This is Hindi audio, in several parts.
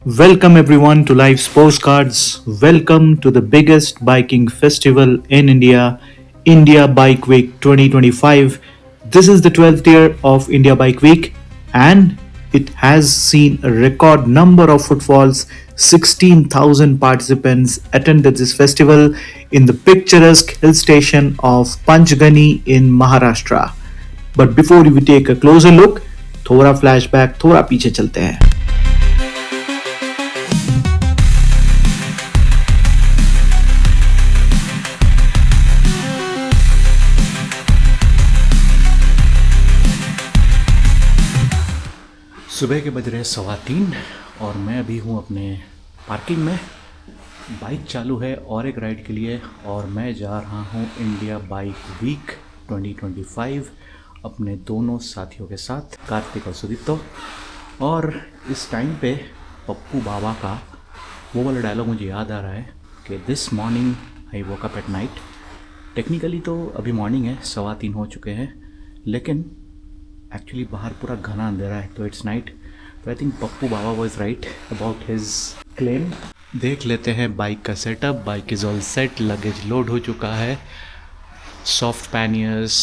Welcome everyone to Life's Postcards. Welcome to the biggest biking festival in India, India Bike Week 2025. This is the 12th year of India Bike Week and it has seen a record number of footfalls. 16,000 participants attended this festival in the picturesque hill station of Panchgani in Maharashtra. But before we take a closer look, थोड़ा flashback, थोड़ा पीछे चलते हैं. सुबह के बज रहे 3:15 और मैं अभी हूँ अपने पार्किंग में. बाइक चालू है और एक राइड के लिए और मैं जा रहा हूँ इंडिया बाइक वीक 2025 अपने दोनों साथियों के साथ, कार्तिक और सुदीप्तो. और इस टाइम पे पप्पू बाबा का वो वाला डायलॉग मुझे याद आ रहा है कि this morning I woke up at night. Technically तो अभी मॉर्निंग है, 3:15 हो चुके हैं, लेकिन एक्चुअली बाहर पूरा घना अंधेरा है तो इट्स नाइट. तो I think Pappu Baba was right about his claim. देख लेते हैं बाइक का setup. Bike is all set, luggage load हो चुका है, soft panniers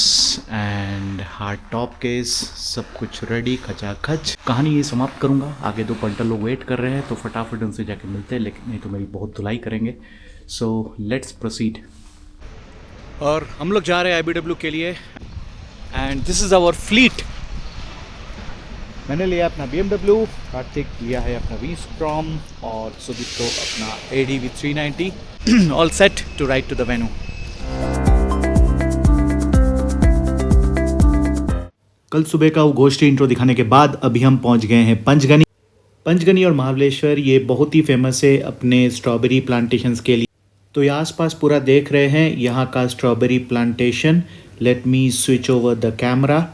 and hard top case, सब कुछ रेडी खचाखच. कहानी ये समाप्त करूँगा, आगे 2 पंटर लोग वेट कर रहे हैं तो फटाफट उनसे जाके मिलते हैं, लेकिन नहीं तो मेरी बहुत धुलाई करेंगे. So let's proceed. और हम लोग जा रहे हैं IBW के लिए and this is our fleet. मैंने लिया अपना BMW, कार्तिक लिया है अपना V-Strom और सुदीप तो अपना ADV 390. All set to ride to the venue. कल सुबह का वो गोष्ठी इंट्रो दिखाने के बाद अभी हम पहुंच गए हैं पंचगनी. पंचगनी और महाबलेश्वर ये बहुत ही फेमस है अपने स्ट्रॉबेरी प्लांटेशंस के लिए. तो ये आसपास पूरा देख रहे हैं यहाँ का strawberry plantation. Let me switch over the camera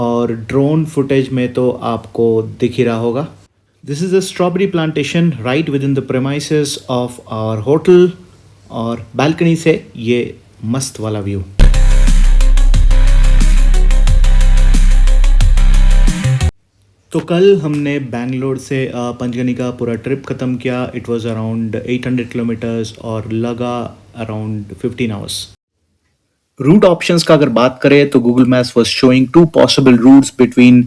और ड्रोन फुटेज में तो आपको दिख ही रहा होगा. This is a strawberry plantation right within the premises of our hotel और बालकनी से ये मस्त वाला व्यू. तो कल हमने बैंगलोर से पंचगनी का पूरा ट्रिप ख़त्म किया. इट वाज अराउंड 800 किलोमीटर्स और लगा अराउंड 15 आवर्स. रूट ऑप्शंस का अगर बात करें तो Google maps was showing 2 possible routes between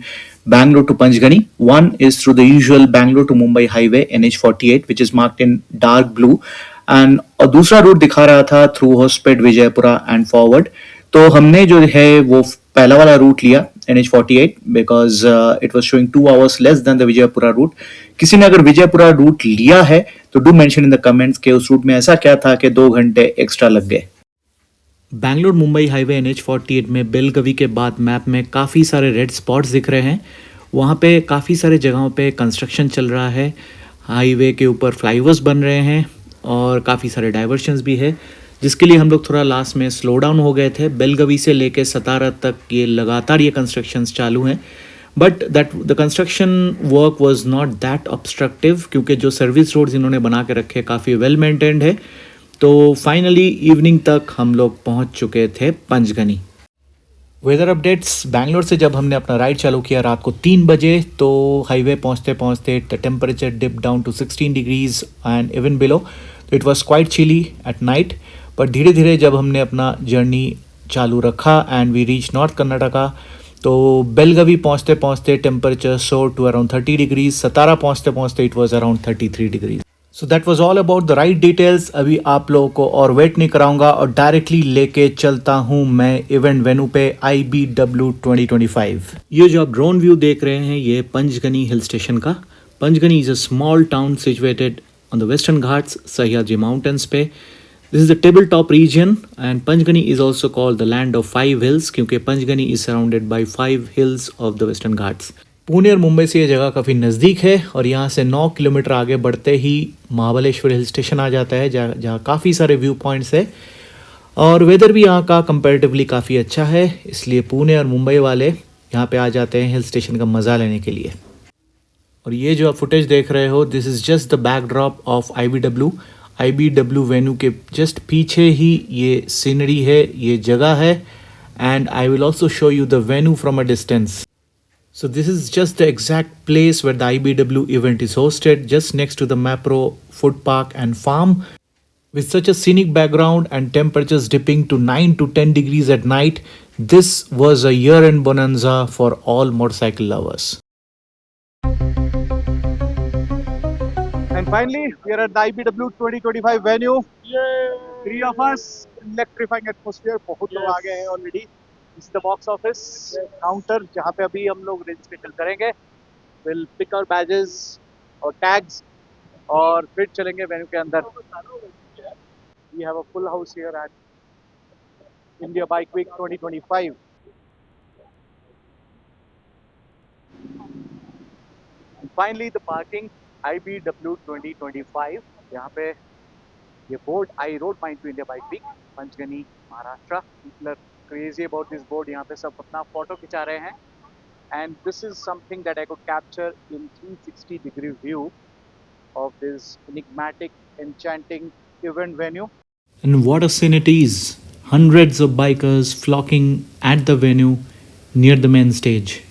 Bangalore to Panchgani. One is through the usual Bangalore to Mumbai highway NH48 which is marked in dark blue and और दूसरा रूट दिखा रहा था through Hospet Vijayapura and forward. तो हमने जो है वो पहला वाला रूट लिया NH48 because it was showing 2 hours less than the Vijayapura route. किसी ने अगर विजयपुरा रूट लिया है तो do mention in the comments कि उस रूट में ऐसा क्या था कि 2 घंटे एक्स्ट्रा लग गए. बैंगलोर मुंबई हाईवे NH48 में बेलगवी के बाद मैप में काफ़ी सारे रेड स्पॉट्स दिख रहे हैं. वहाँ पे काफ़ी सारे जगहों पे कंस्ट्रक्शन चल रहा है. हाईवे के ऊपर फ्लाईओवर्स बन रहे हैं और काफ़ी सारे डाइवर्शंस भी है, जिसके लिए हम लोग थोड़ा लास्ट में स्लो डाउन हो गए थे. बेलगवी से लेके सतारा तक ये लगातार ये कंस्ट्रक्शंस चालू हैं, but the construction work was not that obstructive क्योंकि जो सर्विस रोड्स इन्होंने बना के रखे काफ़ी वेल मेंटेन्ड है. तो फाइनली इवनिंग तक हम लोग पहुंच चुके थे पंचगनी. Weather updates. बैंगलोर से जब हमने अपना राइड चालू किया रात को 3 बजे तो हाईवे पहुंचते पहुंचते the temperature dip down to 16 degrees and even below. तो it was quite chilly at night. But धीरे धीरे जब हमने अपना जर्नी चालू रखा and we reach north Karnataka तो बेलगवी पहुंचते पहुंचते टेम्परेचर सोर टू अराउंड 30 डिग्रीज. सतारा पहुंचते पहुंचते it was around 33 degrees. So that was all about the ride details. अभी आप लोगों को और वेट नहीं कराऊंगा और डायरेक्टली लेके चलता हूं मैं इवेंट वेन्यू पे IBW 2025. ये जो आप ड्रोन व्यू देख रहे हैं ये पंचगनी हिल स्टेशन का. Panchgani is a small town situated on the western Ghats Sahyadri mountains पे. This is the table top region and Panchgani is also called the land of 5 hills क्योंकि Panchgani is surrounded by 5 hills of the western Ghats. Pune और मुंबई से ये जगह काफ़ी नज़दीक है और यहाँ से 9 किलोमीटर आगे बढ़ते ही महाबलेश्वर हिल स्टेशन आ जाता है जहाँ काफ़ी सारे व्यू पॉइंट्स है और वेदर भी यहाँ का कंपैरेटिवली काफ़ी अच्छा है. इसलिए पुणे और मुंबई वाले यहाँ पे आ जाते हैं हिल स्टेशन का मज़ा लेने के लिए. और ये जो आप फुटेज देख रहे हो this is just the backdrop of IBW venue के जस्ट पीछे ही ये सीनरी है, ये जगह है and I will also show you the venue from a distance. So this is just the exact place where the IBW event is hosted, just next to the Mapro Food Park and Farm. With such a scenic background and temperatures dipping to 9 to 10 degrees at night, this was a year-end bonanza for all motorcycle lovers. And finally, we are at the IBW 2025 venue. Three of us, electrifying atmosphere. बहुत लोग आ गए हैं already. This is the box office counter जहाँ पे अभी हम लोग registration करेंगे. We'll pick our badges और tags और फिर चलेंगे venue के अंदर. We have a full house here at India Bike Week 2025. And finally, the parking IBW 2025. यहाँ पे ये board, I rode mine to India Bike Week, Panchgani, Maharashtra. People are crazy about this board. यहाँ पे सब अपना photo खिंचा रहे हैं. And this is something that I could capture in 360-degree view of this enigmatic, enchanting event venue. And what a scene it is! Hundreds of bikers flocking at the venue near the main stage.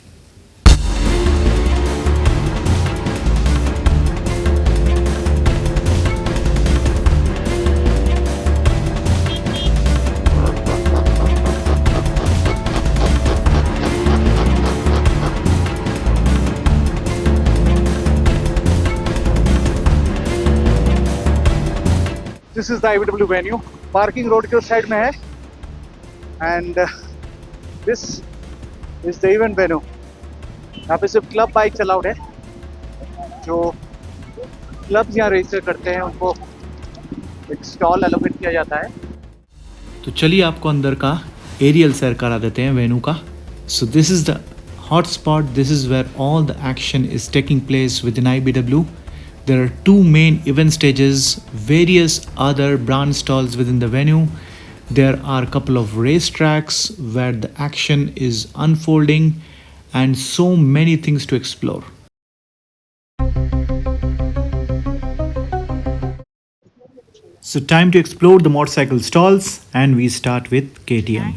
This is the IBW venue. Parking road के उस साइड में है. And this is the event venue. यहाँ पे सिर्फ क्लब बाइक अलाउड है. जो क्लब्स यहाँ रजिस्टर करते हैं उनको एक स्टॉल एलोकेट किया जाता है. तो चलिए आपको अंदर का एरियल सैर करा देते हैं वेन्यू का. So this is the hot spot. This is where all the action is taking place within IBW. There are two main event stages, various other brand stalls within the venue. There are a couple of race tracks where the action is unfolding and so many things to explore. So time to explore the motorcycle stalls, and we start with KTM.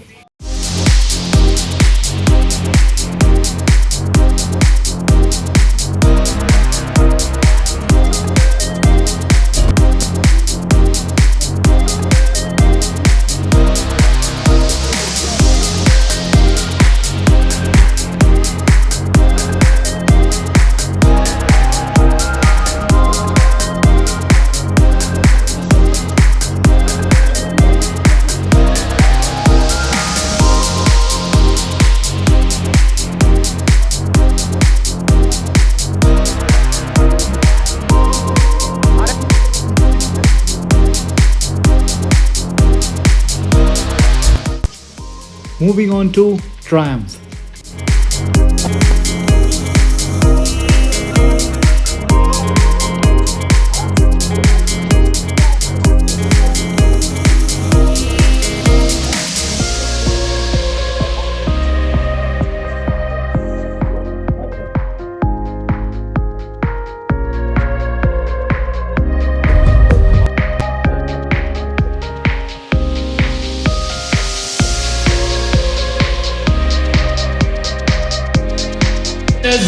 Moving on to Triumph.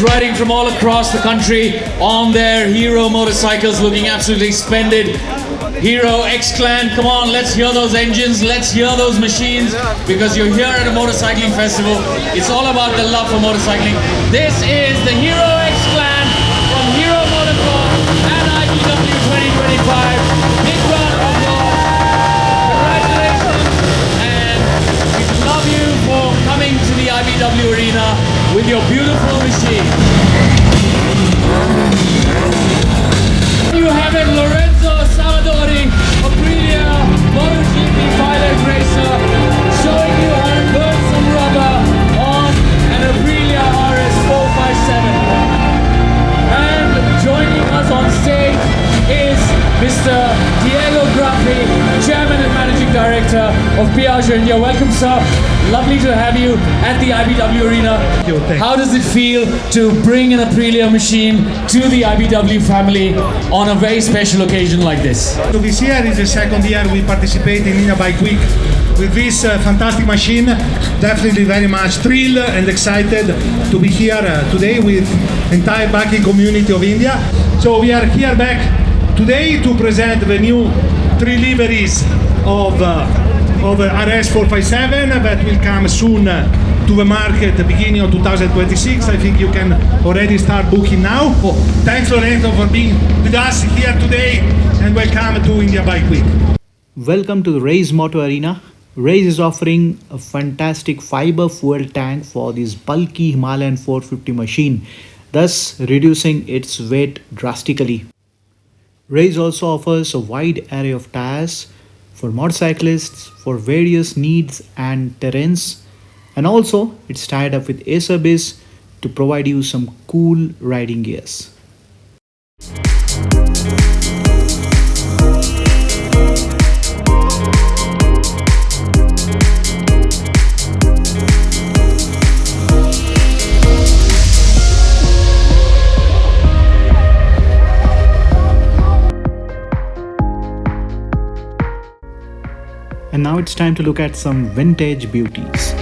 Riding from all across the country on their Hero motorcycles, looking absolutely splendid. Hero X-Clan, come on, let's hear those engines, let's hear those machines, because you're here at a motorcycling festival. It's all about the love for motorcycling. This is the Hero X-Clan from Hero Motocross and IBW 2025. Big round of applause. Congratulations, and we love you for coming to the IBW arena with your beautiful machine. You have it, Lorenzo Salvadori, Aprilia MotoGP pilot racer, showing you how to burn some rubber on an Aprilia RS 457. Piaggio India. Welcome, sir. Lovely to have you at the IBW Arena. How does it feel to bring an Aprilia machine to the IBW family on a very special occasion like this? So this year is the second year we participate in India Bike Week with this fantastic machine. Definitely very much thrilled and excited to be here today with entire biking community of India. So we are here back today to present the new 3 liveries of RS 457 that will come soon to the market beginning of 2026. I think you can already start booking now. Thanks Lorenzo for being with us here today and welcome to India Bike Week. Welcome to the Race Moto Arena. Race is offering a fantastic fiber fuel tank for this bulky Himalayan 450 machine, thus reducing its weight drastically. Race also offers a wide array of tires for motorcyclists for various needs and terrains, and also it's tied up with Acerbis to provide you some cool riding gears. And now it's time to look at some vintage beauties.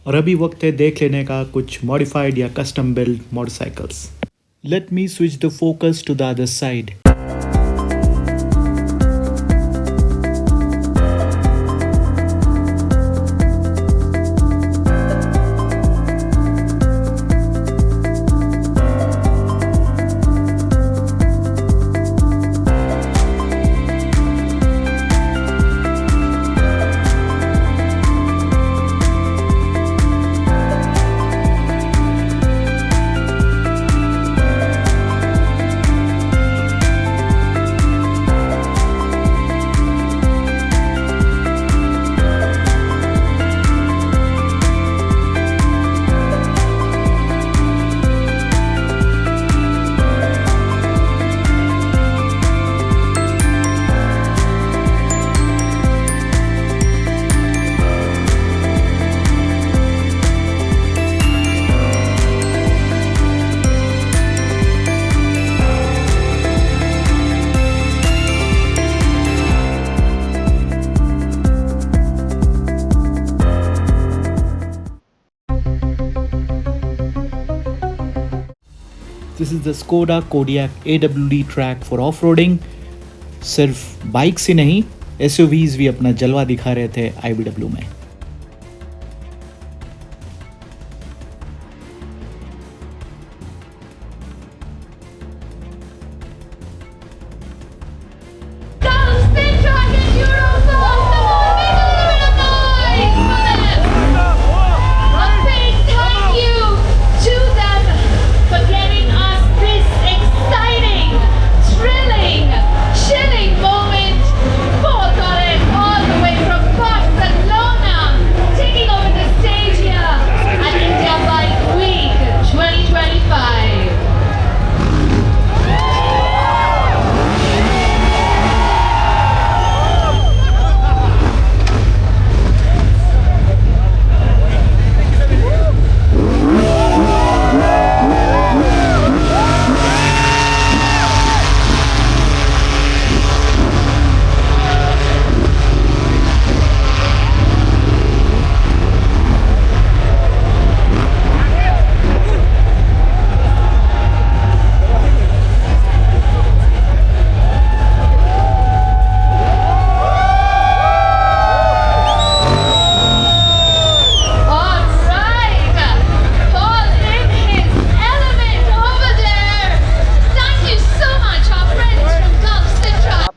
और अभी वक्त है देख लेने का कुछ मॉडिफाइड या custom build motorcycles. Let me switch the focus to the other side. This is the Skoda Kodiaq AWD track for off-roading. सिर्फ बाइक्स ही नहीं, SUVs भी अपना जलवा दिखा रहे थे IBW में. Chilling moment. Paul got it all the way from Barcelona.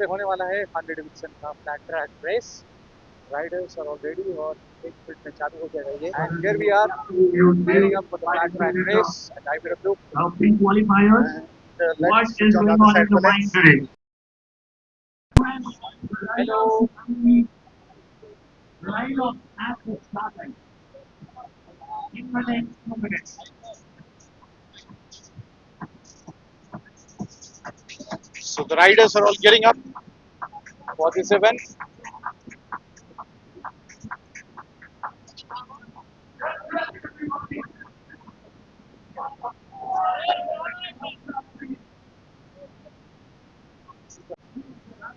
होने वाला है हार्ले डेविडसन का flat track race. Riders are already और 1 मिनट में चालू हो जाएगा ये. And here we are gearing up for the flat track race at IBW. Now, pre-qualifiers, And what let's is switch on the going other on in side the for mind let's. today? Hello. Line of athlete starting in the next 2 minutes. So the riders are all gearing up for this event.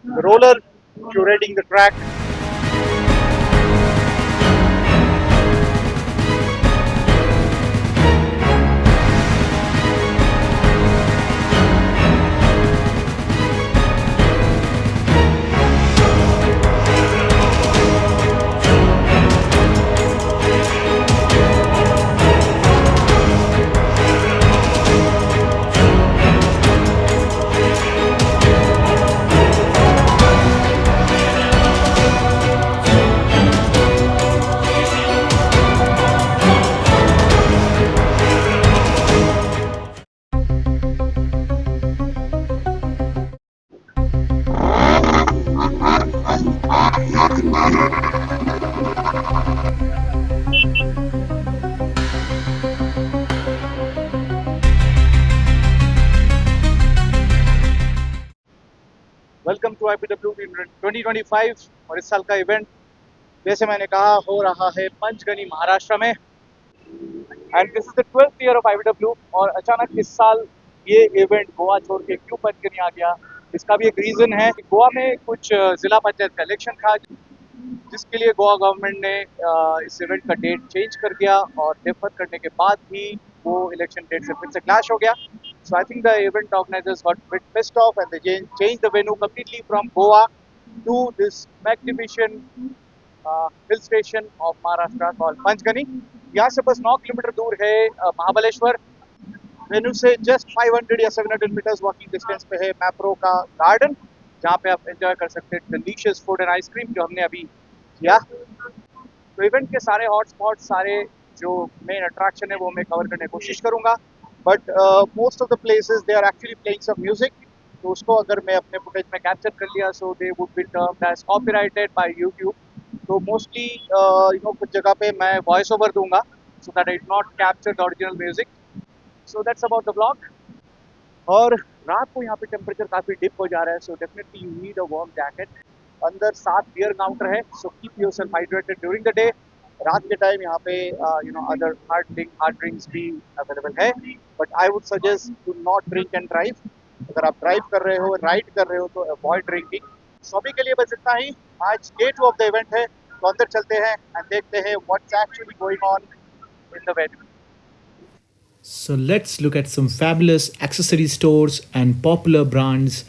The roller curating the track. Welcome to IPW 2025 और इस साल का इवेंट जैसे मैंने कहा हो रहा है पंचगनी महाराष्ट्र में. And this is the 12th year of IPW. और अचानक इस साल ये इवेंट गोवा छोड़ के क्यों पंचगनी आ गया, इसका भी एक रीज़न है. गोवा में कुछ ज़िला पंचायत का इलेक्शन था जिसके लिए गोवा गवर्नमेंट ने इस इवेंट का डेट चेंज कर दिया और डेफर करने के बाद भी वो इलेक्शन डेट से फिर से क्लैश हो गया. So I think the event organizers got a bit pissed off and they changed the venue completely from Goa to this magnificent hill station of Maharashtra called Panchgani. यहाँ से बस 9 किलोमीटर दूर है महाबलेश्वर. वेन्यू से जस्ट 500 या 700 मीटर्स वॉकिंग डिस्टेंस पे है मैप्रो का गार्डन, जहाँ पे आप एंजॉय कर सकते हैं डिलीशियस फूड एंड आइसक्रीम जो हमने अभी किया. तो इवेंट के सारे हॉट स्पॉट, सारे जो मेन अट्रैक्शन है वो मैं कवर करने की कोशिश करूँगा. But most of the places they are actually playing some music, तो उसको अगर मैं अपने फुटेज में कैप्चर कर लिया so they would be termed as copyrighted by YouTube. तो मोस्टली कुछ जगह पे मैं वॉइस ओवर दूंगा so that it not capture the original music. So that's about the blog. और रात को यहाँ पे टेम्परेचर काफ़ी डिप हो जा रहा है, so definitely you need a warm jacket. अंदर 7 बियर काउंटर है, so keep yourself hydrated during the day. रात के टाइम यहाँ पे अदर हार्ड ड्रिंक्स भी अवेलेबल है, but I would suggest to not drink and drive. अगर आप ड्राइव कर रहे हो, राइड कर रहे हो तो अवॉइड ड्रिंकिंग. सो अभी के लिए बस इतना ही. आज डे 2 ऑफ द इवेंट है, तो अंदर चलते हैं एंड देखते हैं what's actually going on in the venue. So let's look at some fabulous accessory stores and popular brands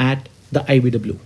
at the IBW.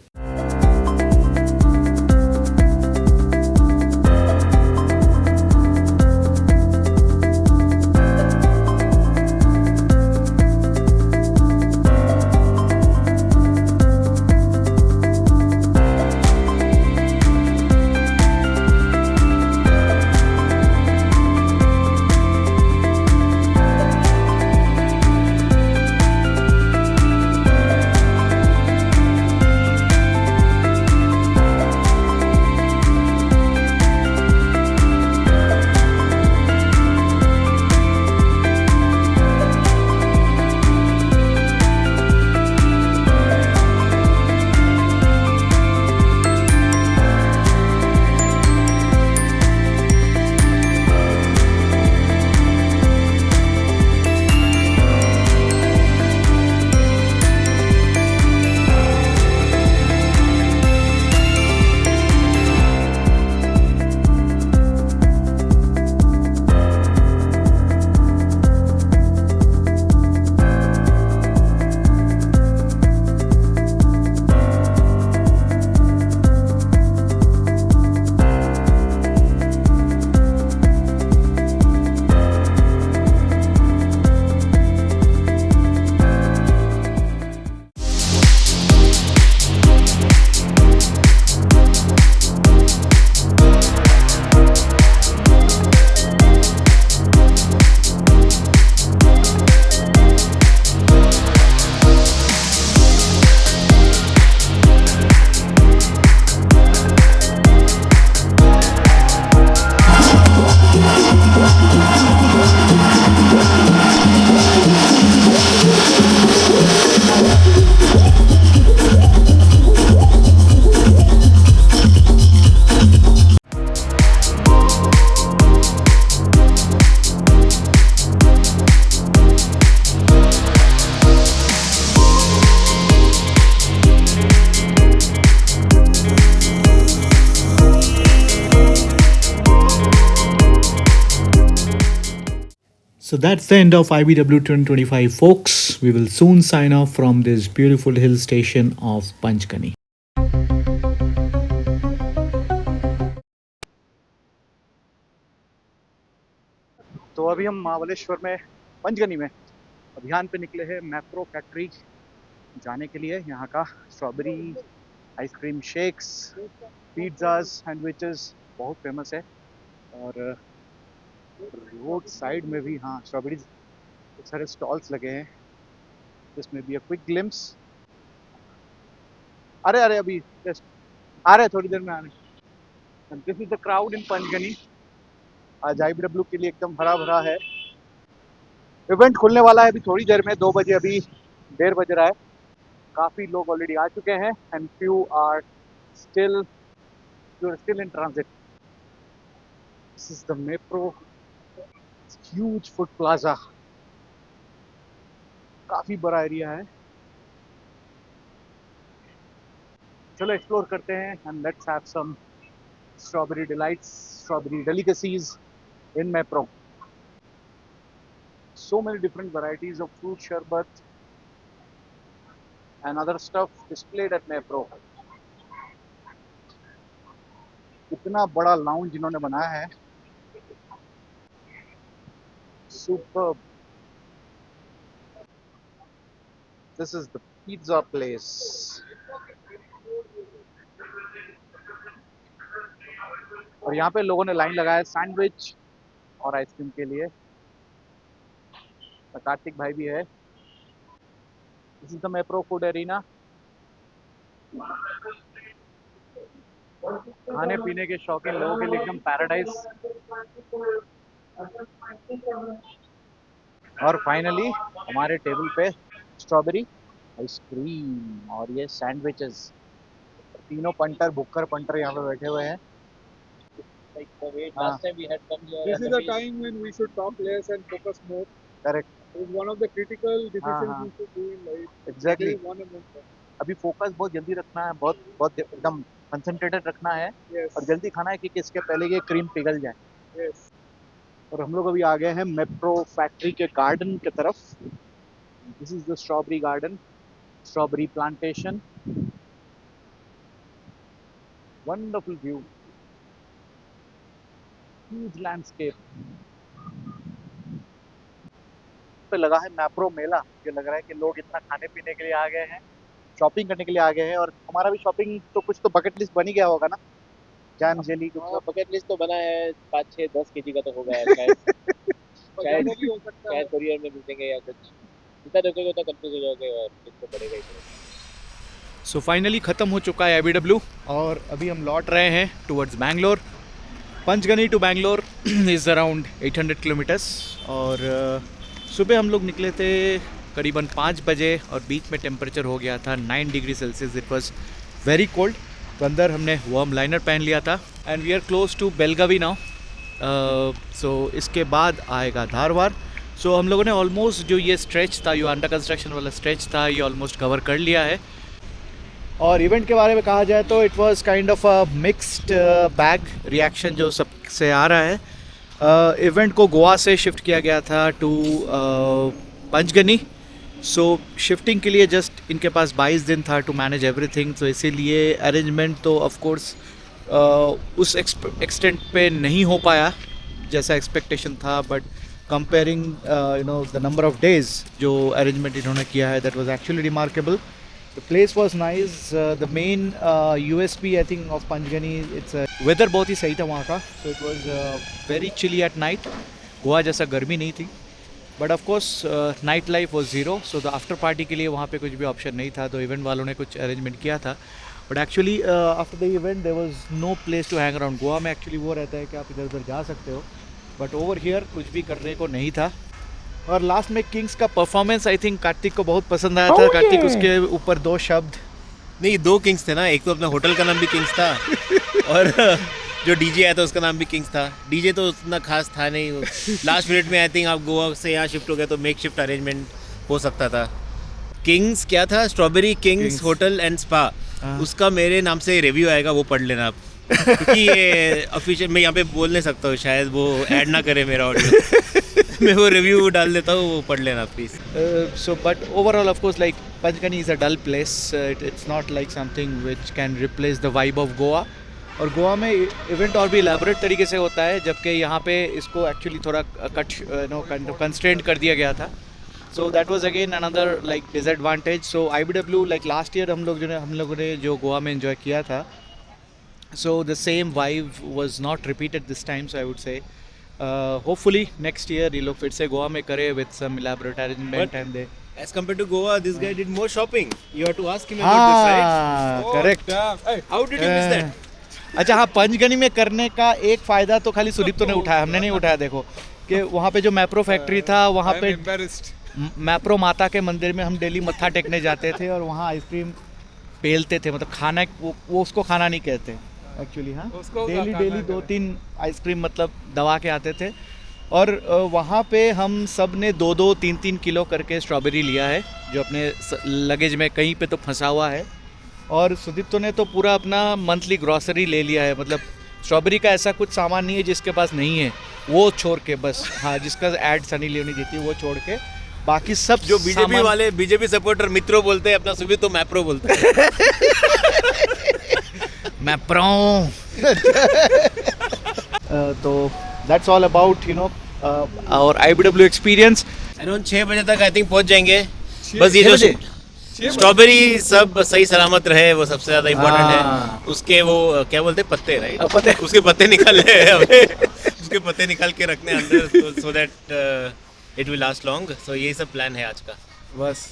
So that's the end of IBW 2025, folks. We will soon sign off from this beautiful hill station of Panchgani. तो अभी हम महाबलेश्वर में पंचगनी में अभियान पे निकले हैं मैप्रो फैक्ट्री जाने के लिए। यहाँ का strawberry ice cream shakes, pizzas, sandwiches बहुत फेमस है। और रोड साइड में भी हाँ स्ट्रॉबेरीज बहुत सारे स्टॉल्स लगे हैं। जिसमें भी क्विक ग्लिम्स। अरे अरे अभी जस्ट आ रहे, थोड़ी देर में आ रहे। This is the crowd in Panchgani. आज IBW के लिए एकदम हरा भरा है। इवेंट खुलने वाला है अभी थोड़ी देर में, 2 बजे, अभी 1:30 बज रहा है। काफ़ी लोग ऑलरेडी आ चुके हैं and few are still in transit. This is the Mapro huge food plaza. काफ़ी बड़ा एरिया है। चलो एक्सप्लोर करते हैं and let's have some strawberry delights, strawberry delicacies in Mapro. So many different varieties of fruit sherbet and other stuff displayed at Mapro. इतना बड़ा लाउंज इन्होंने बनाया है, superb. This is the pizza place. और यहाँ पे लोगों ने लाइन लगाया सैंडविच और आइसक्रीम के लिए। कार्तिक भाई भी है। This is the Mapro food arena. खाने पीने के शौकीन लोगों के लिए एकदम पैराडाइज। और फाइनली हमारे टेबल पे स्ट्रॉबेरी आइसक्रीम और ये सैंडविचेस। तीनों पंटर, बुक्कर पंटर यहाँ पे बैठे हुए हैं। Like the way last time we had come here. This is a time when we should talk less and focus more. Correct, It's one of the critical decisions हाँ। we should do in life. Exactly. There is one among them. अभी फोकस बहुत जल्दी रखना है, बहुत एकदम कंसंट्रेटेड रखना है Yes. और जल्दी खाना है क्योंकि इसके पहले ये क्रीम पिघल जाए। Yes. और हम लोग अभी आ गए हैं Mapro फैक्ट्री के गार्डन की तरफ। This is the strawberry garden, strawberry plantation. Wonderful view, huge landscape. पे लगा है Mapro मेला। ये लग रहा है कि लोग इतना खाने पीने के लिए आ गए हैं, शॉपिंग करने के लिए आ गए हैं। और हमारा भी शॉपिंग तो कुछ तो बकेट लिस्ट बन ही गया होगा ना, जैम जेली कुछ। हाँ, बकेट लिस्ट तो बना है, 5, 6, 10 केजी का तो होगा शायद। और शायद ज़्यादा भी हो सकता है। शायद कोरियर में मिलेंगे या कुछ। जितना देखोगे उतना कंफ्यूज हो जाओगे और कुछ तो पड़ेगा ही पड़ेगा। सो फाइनली ख़त्म हो चुका है IBW और अभी हम लौट रहे हैं towards Bangalore. Panchgani to Bangalore is around 800 kilometres. और सुबह हम लोग निकले थे करीबन 5 बजे और बीच में टेम्परेचर हो गया था 9 degree Celsius. It was very cold. तो अंदर हमने वार्म लाइनर पहन लिया था and we are close to Belagavi now. So इसके बाद आएगा धारवाड़। सो हम लोगों ने ऑलमोस्ट जो ये स्ट्रेच था, जो अंडर कंस्ट्रक्शन वाला स्ट्रेच था, ये ऑलमोस्ट कवर कर लिया है। और इवेंट के बारे में कहा जाए तो it was kind of a mixed bag reaction जो सबसे आ रहा है। इवेंट को गोवा से शिफ्ट किया गया था टू पंचगनी। सो शिफ्टिंग के लिए जस्ट इनके पास 22 दिन था टू मैनेज एवरीथिंग। तो इसीलिए अरेंजमेंट तो ऑफ कोर्स उस एक्सटेंट पे नहीं हो पाया जैसा एक्सपेक्टेशन था। But comparing the number of days जो अरेंजमेंट इन्होंने किया है, that was actually remarkable. The place was nice. The main USP I think of Panchgani, it's weather बहुत ही सही था वहाँ का। So it was very chilly at night. Goa जैसा गर्मी नहीं थी। But of course night life was zero. So the after party के लिए वहाँ पे कुछ भी ऑप्शन नहीं था। तो इवेंट वालों ने कुछ अरेंजमेंट किया था। But actually after the event there was no place to hang around. Goa में एक्चुअली वो रहता है कि आप इधर उधर जा सकते हो, बट ओवर हियर कुछ भी करने को नहीं था। और लास्ट में किंग्स का परफॉर्मेंस आई थिंक कार्तिक को बहुत पसंद आया था। कार्तिक उसके ऊपर 2 शब्द नहीं, 2 किंग्स थे ना। एक तो अपना होटल का नाम भी किंग्स था और जो डीजे आया था उसका नाम भी किंग्स था। डीजे तो उतना खास था नहीं। लास्ट मिनट में आई थिंक आप गोवा से यहाँ शिफ्ट हो गए तो मेक शिफ्ट अरेंजमेंट हो सकता था। किंग्स क्या था? Strawberry Kings hotel and spa. उसका मेरे नाम से रिव्यू आएगा, वो पढ़ लेना आप। क्योंकि ये ऑफिशियल मैं यहाँ पे बोल नहीं सकता हूँ, शायद वो ऐड ना करे मेरा ऑडियो। मैं वो रिव्यू डाल देता हूँ, वो पढ़ लेना please. So, but overall, of course, like Panchgani is a dull place. It's not like something which can replace the vibe of Goa. और गोवा में इवेंट और भी इलेबोरेट तरीके से होता है, जबकि यहाँ पे इसको एक्चुअली थोड़ा कंस्ट्रेंट कर दिया गया था. So that was again another like disadvantage. So IBW like last year हम लोगों ने जो गोवा में एंजॉय किया था, so the same vibe was not repeated this time. So I would say hopefully next year ये लोग फिर से गोवा में करे with some elaborate arrangement and they. As compared to Goa, this guy did more shopping. You have to ask him about this, right? हाँ correct. How did you miss that? अच्छा हाँ, पंचगनी में करने का एक फ़ायदा तो खाली सुदीप तो ने उठाया, हमने नहीं उठाया. देखो कि वहाँ पे जो मैप्रो फैक्ट्री था, वहाँ पे मैप्रो माता के मंदिर में हम डेली मत्था टेकने जाते थे और वहाँ आइसक्रीम पेलते थे. मतलब खाना वो उसको खाना नहीं कहते एक्चुअली. हाँ, डेली 2-3 आइसक्रीम मतलब दबा के आते थे. और वहाँ पे हम सब ने 2-2, 3-3 किलो करके स्ट्रॉबेरी लिया है, जो अपने लगेज में कहीं पे तो फंसा हुआ है. और सुदीप्तो ने तो पूरा अपना मंथली ग्रॉसरी ले लिया है. मतलब स्ट्रॉबेरी का ऐसा कुछ सामान नहीं है जिसके पास नहीं है, वो छोड़ के बस. हाँ, जिसका ऐड सनी लियोनी देती है वो छोड़ के बाकी सब जो बीजेपी वाले बीजेपी सपोर्टर मित्रों बोलते हैं, अपना सुबह तो मैप्रो बोलते हैं. मैप्रो. तो दैट्स ऑल अबाउट और IBW एक्सपीरियंस. अराउंड 6 बजे तक आई थिंक पहुंच जाएंगे. बस ये जो स्ट्रॉबेरी सब सही सलामत रहे, वो सबसे ज्यादा इम्पोर्टेंट है. उसके वो क्या बोलते हैं, पत्ते, राइट? पत्ते. उसके पत्ते निकालने हैं हमें. उसके पत्ते निकाल के रखने अंदर, so that it will last long. So यही सब प्लान है आज का. बस.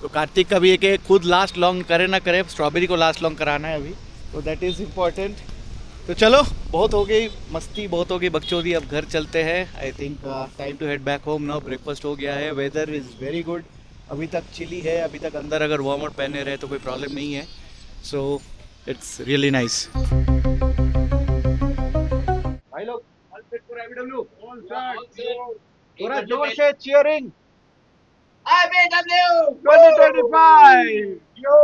तो कार्तिक का भी है कि खुद लास्ट लॉन्ग करे ना करे, स्ट्रॉबेरी को लास्ट लॉन्ग कराना है अभी. तो दैट इज़ इम्पॉर्टेंट. तो चलो, बहुत हो गई मस्ती, बहुत हो गई बकचोदी, अब घर चलते हैं. I think time to head back home now. Breakfast हो गया है, वेदर इज़ वेरी गुड. अभी तक चिली है, अभी तक अंदर अगर वार्म आउट पहने रहे तो कोई प्रॉब्लम नहीं है. So it's really nice. भाई लोग ऑल सेट फॉर IBW. थोड़ा जोर से चीयरिंग. IBW 2025 यो.